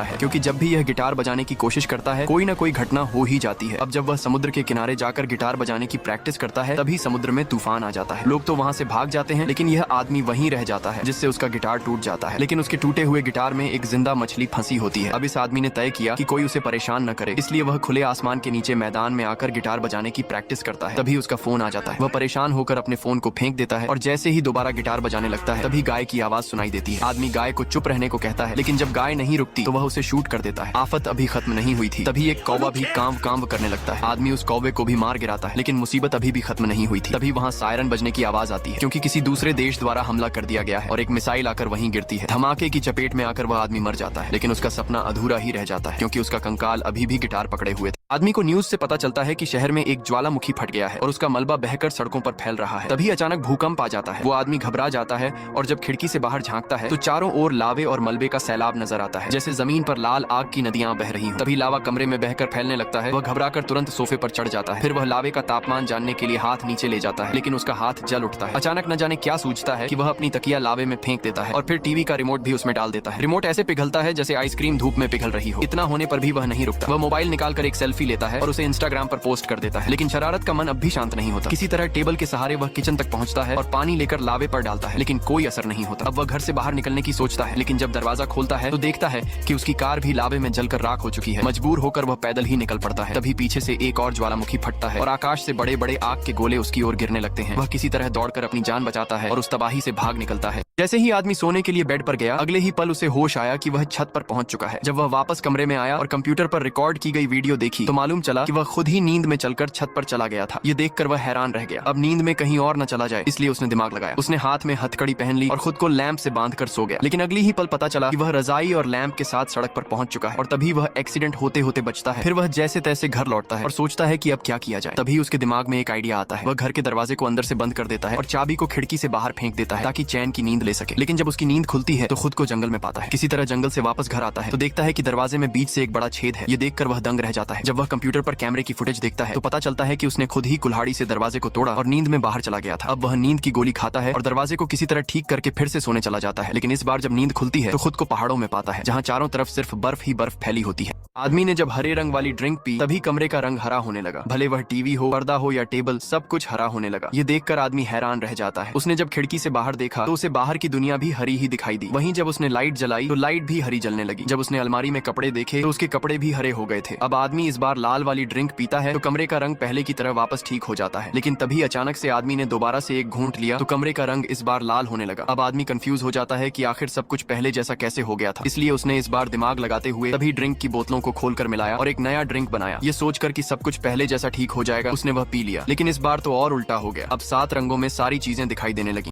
है, क्योंकि जब भी यह गिटार बजाने की कोशिश करता है कोई ना कोई घटना हो ही जाती है। अब जब वह समुद्र के किनारे जाकर गिटार बजाने की प्रैक्टिस करता है तभी समुद्र में तूफान आ जाता है। लोग तो वहाँ से भाग जाते हैं लेकिन यह आदमी वहीं रह जाता है, जिससे उसका गिटार टूट जाता है। लेकिन उसके टूटे हुए गिटार में एक जिंदा मछली फंसी होती है। अब इस आदमी ने तय किया कि कोई उसे परेशान न करे, इसलिए वह खुले आसमान के नीचे मैदान में आकर गिटार बजाने की प्रैक्टिस करता है। तभी उसका फोन आ जाता है। वह परेशान होकर अपने फोन को फेंक देता है और जैसे ही दोबारा गिटार बजाने लगता है तभी गाय की आवाज सुनाई देती है। आदमी गाय को चुप रहने को कहता है, लेकिन जब गाय नहीं रुकती तो वह उसे शूट कर देता है। आफत अभी खत्म नहीं हुई थी, तभी एक कौवा भी कांव कांव करने लगता है। आदमी उस कौवे को भी मार गिराता है, लेकिन मुसीबत अभी भी खत्म नहीं हुई थी। तभी वहाँ सायरन बजने की आवाज आती है, क्योंकि किसी दूसरे देश द्वारा हमला कर दिया गया है और एक मिसाइल आकर वहीं गिरती है। धमाके की चपेट में आकर वह आदमी मर जाता है, लेकिन उसका सपना अधूरा ही रह जाता है, क्योंकि उसका कंकाल अभी भी गिटार पकड़े हुए थे। आदमी को न्यूज से पता चलता है कि शहर में एक ज्वालामुखी फट गया है और उसका मलबा बहकर सड़कों पर फैल रहा है। तभी अचानक भूकंप आ जाता है। वो आदमी घबरा जाता है और जब खिड़की से बाहर झांकता है तो चारों ओर लावे और मलबे का सैलाब नजर आता है, जैसे जमीन पर लाल आग की नदियां बह रही हों। तभी लावा कमरे में बहकर फैलने लगता है। वह घबराकर तुरंत सोफे पर चढ़ जाता है। फिर वह लावे का तापमान जानने के लिए हाथ नीचे ले जाता है, लेकिन उसका हाथ जल उठता है। अचानक न जाने क्या सूझता है कि वह अपनी तकिया लावे में फेंक देता है और फिर टीवी का रिमोट भी उसमें डाल देता है। रिमोट ऐसे पिघलता है जैसे आइसक्रीम धूप में पिघल रही हो। इतना होने पर भी वह नहीं रुकता। वह मोबाइल निकालकर एक सेल्फी लेता है और उसे इंस्टाग्राम पर पोस्ट कर देता है, लेकिन शरारत का मन अब भी शांत नहीं होता। किसी तरह टेबल के सहारे वह किचन तक पहुंचता है और पानी लेकर लावे पर डालता है, लेकिन कोई असर नहीं होता। अब वह घर से बाहर निकलने की सोचता है, लेकिन जब दरवाजा खोलता है तो देखता है कि उसकी कार भी लावे में जलकर राख हो चुकी है। मजबूर होकर वह पैदल ही निकल पड़ता है। तभी पीछे से एक और ज्वालामुखी फटता है और आकाश से बड़े बड़े आग के गोले उसकी ओर गिरने लगते हैं। वह किसी तरह दौड़कर अपनी जान बचाता है और उस तबाही से भाग निकलता है। जैसे ही आदमी सोने के लिए बेड पर गया, अगले ही पल उसे होश आया कि वह छत पर पहुंच चुका है। जब वह वापस कमरे में आया और कंप्यूटर पर रिकॉर्ड की गई वीडियो देखी तो मालूम चला कि वह खुद ही नींद में चलकर छत पर चला गया था। ये देखकर वह हैरान रह गया। अब नींद में कहीं और न चला जाए, इसलिए उसने दिमाग लगाया। उसने हाथ में हथकड़ी पहन ली और खुद को लैंप से बांधकर सो गया। लेकिन अगली ही पल पता चला कि वह रजाई और लैंप के साथ सड़क पर पहुंच चुका है और तभी वह एक्सीडेंट होते होते बचता है। फिर वह जैसे तैसे घर लौटता है और सोचता है कि अब क्या किया जाए। तभी उसके दिमाग में एक आइडिया आता है। वह घर के दरवाजे को अंदर से बंद कर देता है और चाबी को खिड़की से बाहर फेंक देता है ताकि चैन की नींद ले सके। लेकिन जब उसकी नींद खुलती है तो खुद को जंगल में पाता है। किसी तरह जंगल से वापस घर आता है तो देखता है कि दरवाजे में बीच से एक बड़ा छेद है। ये देखकर वह दंग रह जाता है। जब वह कंप्यूटर पर कैमरे की फुटेज देखता है तो पता चलता है कि उसने खुद ही कुल्हाड़ी से दरवाजे को तोड़ा और नींद में बाहर चला गया था। अब वह नींद की गोली खाता है और दरवाजे को किसी तरह ठीक करके फिर से सोने चला जाता है। लेकिन इस बार जब नींद खुलती है तो खुद को पहाड़ों में पाता है, जहाँ चारों तरफ सिर्फ बर्फ ही बर्फ फैली होती है। आदमी ने जब हरे रंग वाली ड्रिंक पी तभी कमरे का रंग हरा होने लगा। भले वह टीवी हो, पर्दा हो या टेबल, सब कुछ हरा होने लगा। ये देखकर आदमी हैरान रह जाता है। उसने जब खिड़की से बाहर देखा तो उसे बाहर की दुनिया भी हरी ही दिखाई दी। वहीं जब उसने लाइट जलाई तो लाइट भी हरी जलने लगी। जब उसने अलमारी में कपड़े देखे तो उसके कपड़े भी हरे हो गए थे। अब आदमी इस बार लाल वाली ड्रिंक पीता है तो कमरे का रंग पहले की तरह वापस ठीक हो जाता है। लेकिन तभी अचानक से आदमी ने दोबारा से एक घूंट लिया तो कमरे का रंग इस बार लाल होने लगा। अब आदमी कंफ्यूज हो जाता है कि आखिर सब कुछ पहले जैसा कैसे हो गया था। इसलिए उसने इस बार दिमाग लगाते हुए तभी ड्रिंक की बोतलों को खोलकर मिलाया और एक नया ड्रिंक बनाया। ये सोचकर कि सब कुछ पहले जैसा ठीक हो जाएगा उसने वह पी लिया। लेकिन इस बार तो और उल्टा हो गया। अब 7 रंगों में सारी चीजें दिखाई देने लगी।